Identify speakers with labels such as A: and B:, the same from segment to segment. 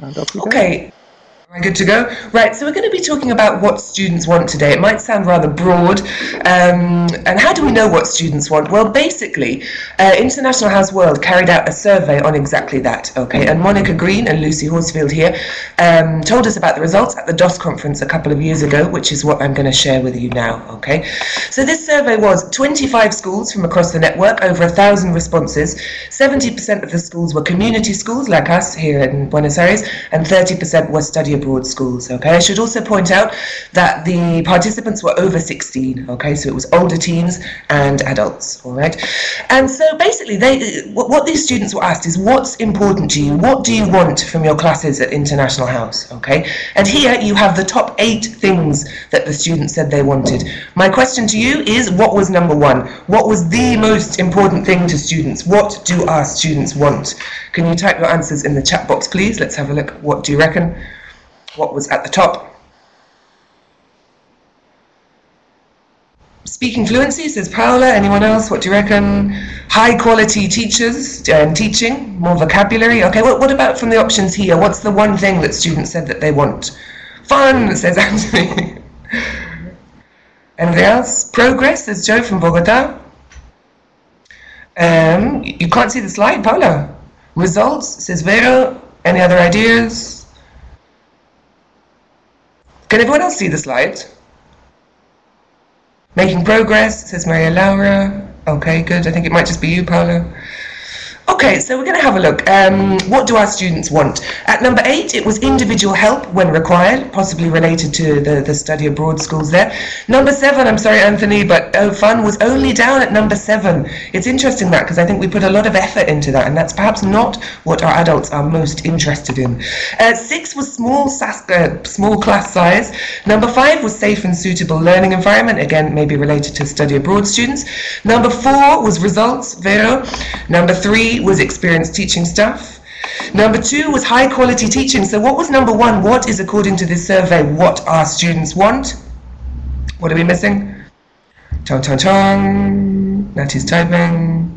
A: And off we go.
B: Okay. Am I good to go? Right, so we're going to be talking about what students want today. It might sound rather broad. And how do we know what students want? Well, basically, International House World carried out a survey on exactly that, okay? And Monica Green and Lucy Horsfield here told us about the results at the DOS conference a couple of years ago, which is what I'm going to share with you now, okay? So this survey was 25 schools from across the network, over 1,000 responses. 70% of the schools were community schools, like us here in Buenos Aires, and 30% were study abroad schools, okay? I should also point out that the participants were over 16, okay? So it was older teens and adults, all right? And so basically, what these students were asked is, what's important to you? What do you want from your classes at International House, okay? And here you have the top 8 things that the students said they wanted. My question to you is, what was number 1? What was the most important thing to students? What do our students want? Can you type your answers in the chat box, please? Let's have a look. What do you reckon? What was at the top? Speaking fluency, says Paola. Anyone else? What do you reckon? High quality teachers, teaching, more vocabulary. Okay, what about from the options here? What's the one thing that students said that they want? Fun, says Anthony. Anything else? Progress, says Joe from Bogota. You can't see the slide, Paola. Results, says Vero. Any other ideas? Can everyone else see the slide? Making progress, says Maria Laura. Okay, good. I think it might just be you, Paolo. Okay, so we're going to have a look. What do our students want? At number 8, it was individual help when required, possibly related to the study abroad schools there. Number 7, I'm sorry, Anthony, but fun was only down at number 7. It's interesting that, because I think we put a lot of effort into that, and that's perhaps not what our adults are most interested in. 6 was small class size. Number 5 was safe and suitable learning environment, again, maybe related to study abroad students. Number 4 was results, Vero. Number 3 was experienced teaching staff. Number 2 was high quality teaching. So what was number 1? What is, according to this survey, what our students want? What are we missing? Chong chong chong. Natty's typing.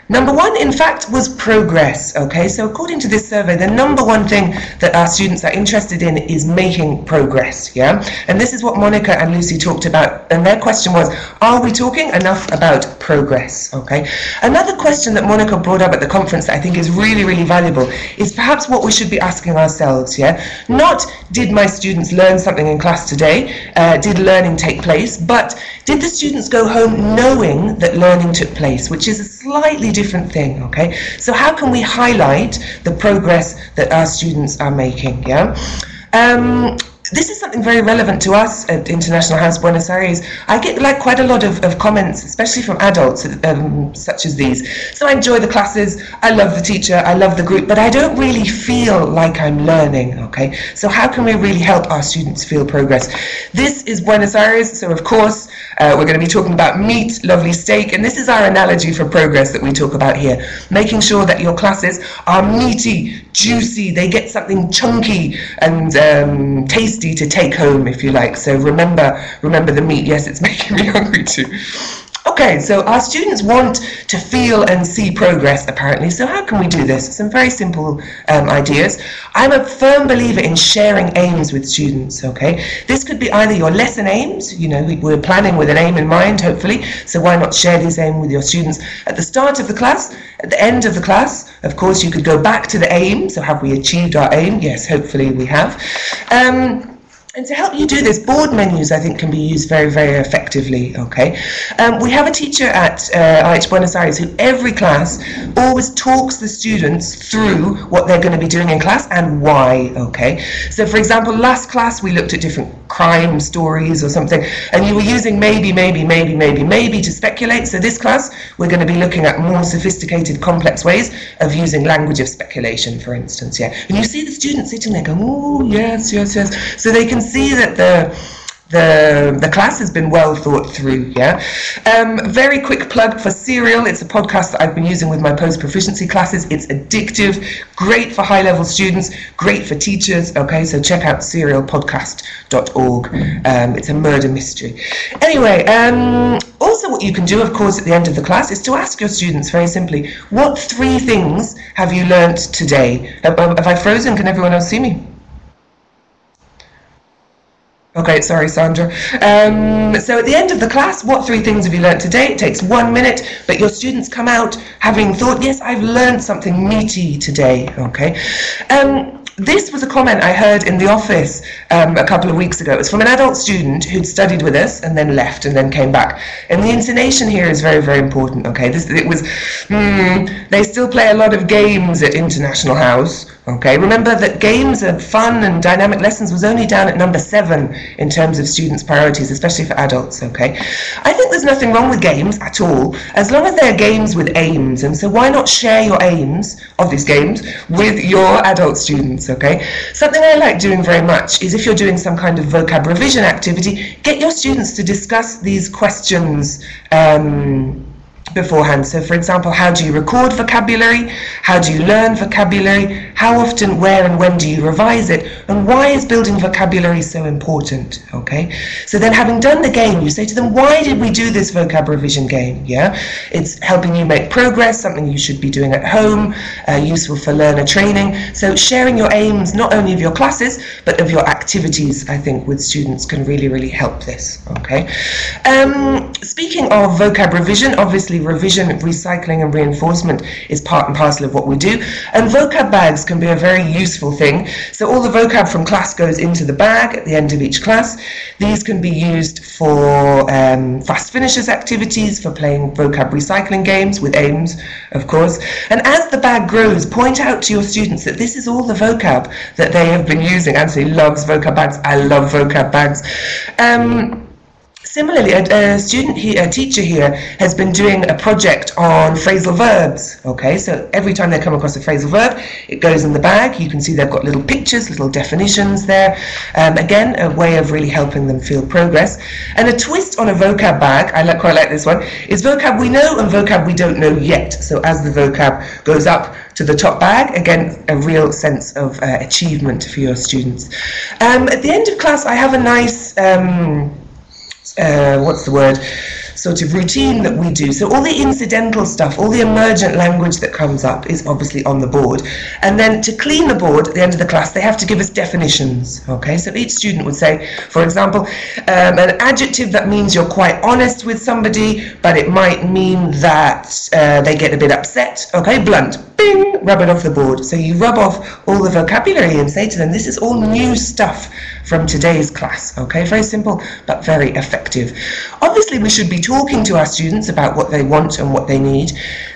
B: Number 1, in fact, was progress, okay? So according to this survey, the number 1 thing that our students are interested in is making progress, yeah? And this is what Monica and Lucy talked about, and their question was, are we talking enough about progress, okay? Another question that Monica brought up at the conference that I think is really, really valuable is perhaps what we should be asking ourselves, yeah? Not, did my students learn something in class today? Did learning take place? But did the students go home knowing that learning took place, which is a slightly different thing, okay? So how can we highlight the progress that our students are making, yeah? This is something very relevant to us at International House Buenos Aires. I get quite a lot of comments, especially from adults, such as these. So I enjoy the classes, I love the teacher, I love the group, but I don't really feel like I'm learning, okay? So how can we really help our students feel progress? This is Buenos Aires, so of course, we're going to be talking about meat, lovely steak, and this is our analogy for progress that we talk about here. Making sure that your classes are meaty, juicy, they get something chunky and tasty to take home, if you like. So remember the meat. Yes, it's making me hungry too. Okay, so our students want to feel and see progress, apparently. So how can we do this? Some very simple ideas. I'm a firm believer in sharing aims with students, okay? This could be either your lesson aims, you know, we're planning with an aim in mind, hopefully, so why not share this aim with your students at the start of the class, at the end of the class. Of course, you could go back to the aim, so have we achieved our aim? Yes, hopefully we have. And to help you do this, board menus, I think, can be used very, very effectively, okay? We have a teacher at IH Buenos Aires who every class always talks the students through what they're going to be doing in class and why, okay? So, for example, last class we looked at different crime stories or something, and you were using maybe to speculate. So this class, we're going to be looking at more sophisticated, complex ways of using language of speculation, for instance, yeah? And you see the students sitting there going, oh, yes. So they can see that the class has been well thought through, yeah. Very quick plug for Serial. It's a podcast that I've been using with my post-proficiency classes. It's addictive, great for high-level students, great for teachers, okay, so check out serialpodcast.org. It's a murder mystery. Anyway, also what you can do, of course, at the end of the class is to ask your students very simply, what 3 things have you learnt today? Have I frozen? Can everyone else see me? Okay, sorry, Sandra. So at the end of the class, what 3 things have you learnt today? It takes 1 minute, but your students come out having thought, yes, I've learnt something meaty today, okay? This was a comment I heard in the office a couple of weeks ago. It was from an adult student who'd studied with us and then left and then came back. And the intonation here is very, very important, okay? They still play a lot of games at International House, okay? Remember that games and fun and dynamic lessons was only down at number 7 in terms of students' priorities, especially for adults, okay? I think there's nothing wrong with games at all, as long as they're games with aims. And so why not share your aims of these games with your adult students, okay? Something I like doing very much is if you're doing some kind of vocab revision activity, get your students to discuss these questions beforehand. So for example, how do you record vocabulary? How do you learn vocabulary? How often, where and when do you revise it? And why is building vocabulary so important? Okay, so then having done the game, you say to them, why did we do this vocab revision game? Yeah, it's helping you make progress, something you should be doing at home, useful for learner training. So sharing your aims, not only of your classes, but of your activities, I think, with students can really, really help this. Okay, speaking of vocab revision, obviously revision, recycling and reinforcement is part and parcel of what we do, and vocab bags can be a very useful thing. So all the vocab from class goes into the bag at the end of each class. These can be used for fast finishers activities, for playing vocab recycling games with aims, of course. And as the bag grows, point out to your students that this is all the vocab that they have been using. Anthony loves vocab bags. I love vocab bags. Similarly, a teacher here has been doing a project on phrasal verbs. Okay, so every time they come across a phrasal verb, it goes in the bag. You can see they've got little pictures, little definitions there. Again, a way of really helping them feel progress. And a twist on a vocab bag, quite like this one, is vocab we know and vocab we don't know yet. So as the vocab goes up to the top bag, again, a real sense of achievement for your students. At the end of class, I have a nice sort of routine that we do. So all the incidental stuff, all the emergent language that comes up is obviously on the board. And then to clean the board at the end of the class, they have to give us definitions. Okay, so each student would say, for example, an adjective that means you're quite honest with somebody, but it might mean that they get a bit upset. Okay, blunt. Bing, rub it off the board. So you rub off all the vocabulary and say to them, this is all new stuff from today's class. Okay, very simple, but very effective. Obviously, we should be talking to our students about what they want and what they need.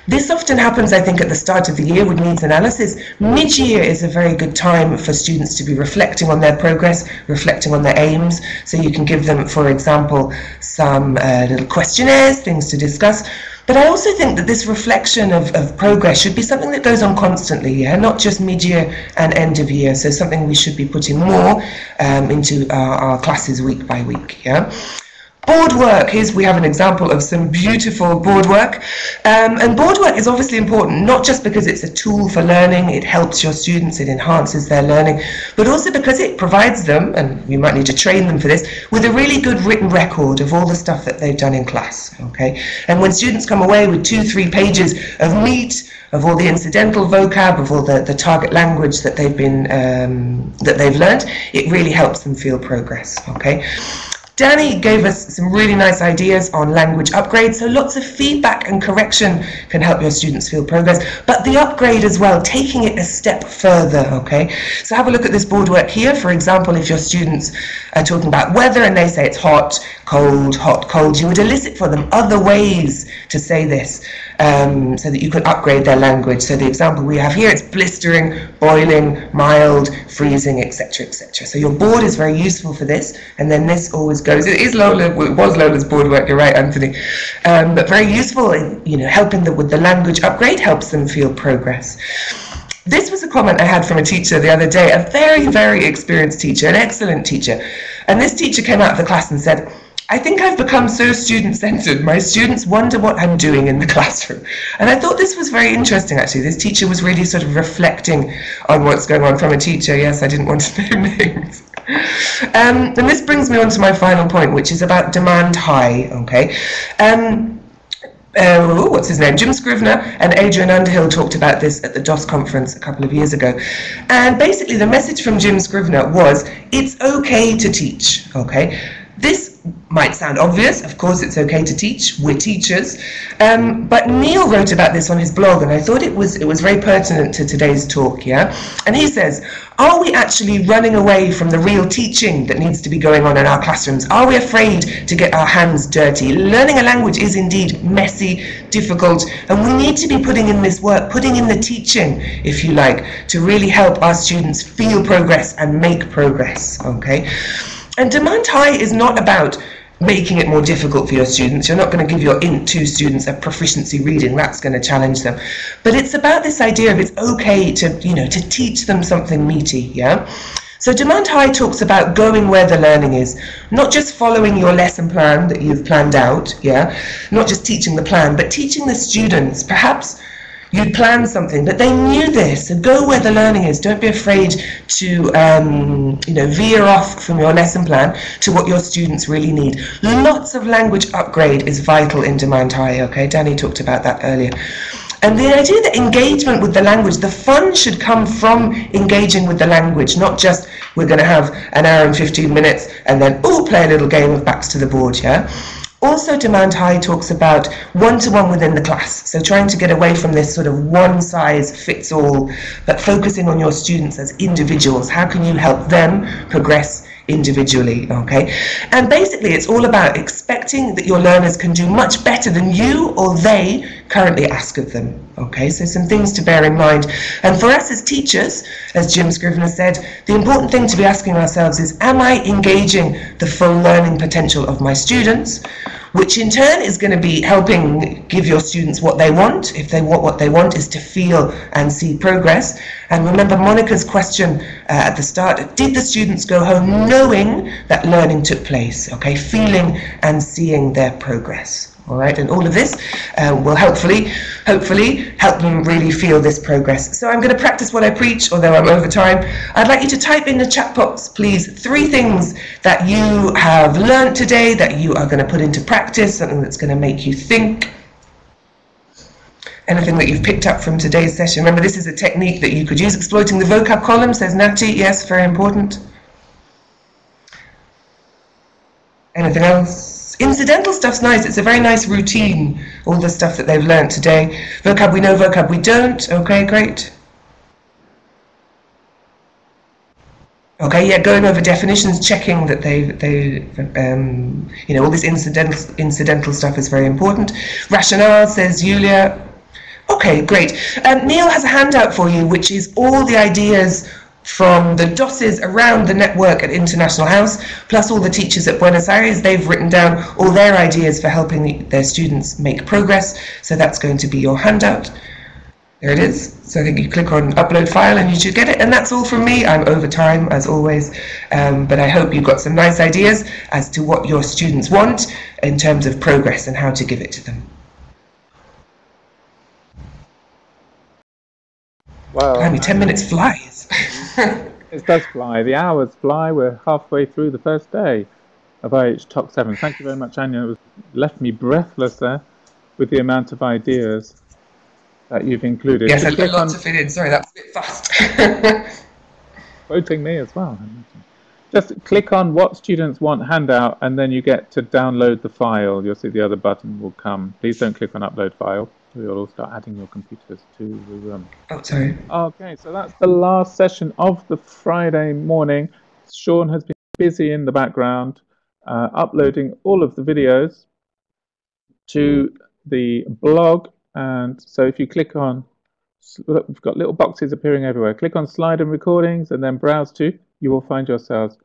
B: This often happens, I think, at the start of the year with needs analysis. Mid-year is a very good time for students to be reflecting on their progress, reflecting on their aims. So you can give them, for example, some little questionnaires, things to discuss. But I also think that this reflection of progress should be something that goes on constantly, yeah? Not just mid-year and end of year. So something we should be putting more into our classes week by week, yeah? Board work, we have an example of some beautiful board work. And board work is obviously important, not just because it's a tool for learning, it helps your students, it enhances their learning, but also because it provides them, and you might need to train them for this, with a really good written record of all the stuff that they've done in class, okay? And when students come away with 2-3 pages of meat, of all the incidental vocab, of all the target language that they've learned, it really helps them feel progress, okay? Danny gave us some really nice ideas on language upgrade, so lots of feedback and correction can help your students feel progress, but the upgrade as well, taking it a step further, okay? So have a look at this board work here. For example, if your students are talking about weather and they say it's hot, cold, you would elicit for them other ways to say this so that you could upgrade their language. So the example we have here, it's blistering, boiling, mild, freezing, etc., etc. So your board is very useful for this, and then this always goes, it was Lola's board work, you're right, Anthony, but very useful in, helping them with the language upgrade, helps them feel progress. This was a comment I had from a teacher the other day, a very, very experienced teacher, an excellent teacher. And this teacher came out of the class and said, I think I've become so student-centered. My students wonder what I'm doing in the classroom. And I thought this was very interesting, actually. This teacher was really sort of reflecting on what's going on from a teacher. Yes, I didn't want to name names. And this brings me on to my final point, which is about demand high, okay? What's his name? Jim Scrivener and Adrian Underhill talked about this at the DOS conference a couple of years ago. And basically the message from Jim Scrivener was, it's okay to teach, okay? This might sound obvious, of course it's okay to teach, we're teachers, but Neil wrote about this on his blog, and I thought it was very pertinent to today's talk, yeah? And he says, are we actually running away from the real teaching that needs to be going on in our classrooms? Are we afraid to get our hands dirty? Learning a language is indeed messy, difficult, and we need to be putting in this work, putting in the teaching, if you like, to really help our students feel progress and make progress, okay? And demand high is not about making it more difficult for your students. You're not going to give your Int 2 students a proficiency reading. That's going to challenge them. But it's about this idea of it's okay to, to teach them something meaty, yeah? So demand high talks about going where the learning is, not just following your lesson plan that you've planned out, yeah? Not just teaching the plan, but teaching the students. Perhaps you'd planned something, but they knew this. So go where the learning is. Don't be afraid to, veer off from your lesson plan to what your students really need. Lots of language upgrade is vital in demand high, okay? Danny talked about that earlier. And the idea that engagement with the language, the fun should come from engaging with the language, not just we're going to have an hour and 15 minutes and then, play a little game of backs to the board, yeah? Also, demand high talks about one-to-one within the class, so trying to get away from this sort of one-size-fits-all, but focusing on your students as individuals. How can you help them progress individually, okay? And basically, it's all about expecting that your learners can do much better than you or they currently ask of them, okay? So some things to bear in mind. And for us as teachers, as Jim Scrivener said, the important thing to be asking ourselves is, am I engaging the full learning potential of my students? Which in turn is going to be helping give your students what they want, if what they want is to feel and see progress. And remember Monica's question at the start, did the students go home knowing that learning took place, okay, feeling and seeing their progress? All right, and all of this will hopefully help them really feel this progress. So I'm going to practice what I preach, although I'm over time. I'd like you to type in the chat box, please, 3 things that you have learned today that you are going to put into practice, something that's going to make you think. Anything that you've picked up from today's session. Remember, this is a technique that you could use. Exploiting the vocab column, says Natty. Yes, very important. Anything else? Incidental stuff's nice. It's a very nice routine, all the stuff that they've learned today. Vocab we know, vocab we don't. Okay, great. Okay, yeah, going over definitions, checking that all this incidental stuff is very important. Rationale, says Julia. Okay, great. Neil has a handout for you, which is all the ideas from the DOSes around the network at International House, plus all the teachers at Buenos Aires. They've written down all their ideas for helping their students make progress. So that's going to be your handout. There it is. So I think you click on upload file and you should get it. And that's all from me. I'm over time as always, but I hope you've got some nice ideas as to what your students want in terms of progress and how to give it to them.
A: Well,
B: I mean, 10 minutes flies.
A: It does fly. The hours fly. We're halfway through the first day of IH Talk 7. Thank you very much, Anya. It left me breathless there with the amount of ideas that you've included.
B: Yes, I've got lots to fit in. Sorry, that was a bit fast.
A: Quoting me as well. Just click on what students want handout and then you get to download the file. You'll see the other button will come. Please don't click on upload file. We'll all start adding your computers to the room.
B: Oh, sorry.
A: Okay, so that's the last session of the Friday morning. Sean has been busy in the background uploading all of the videos to the blog. And so if you click on, look, we've got little boxes appearing everywhere. Click on slide and recordings and then browse to, you will find yourselves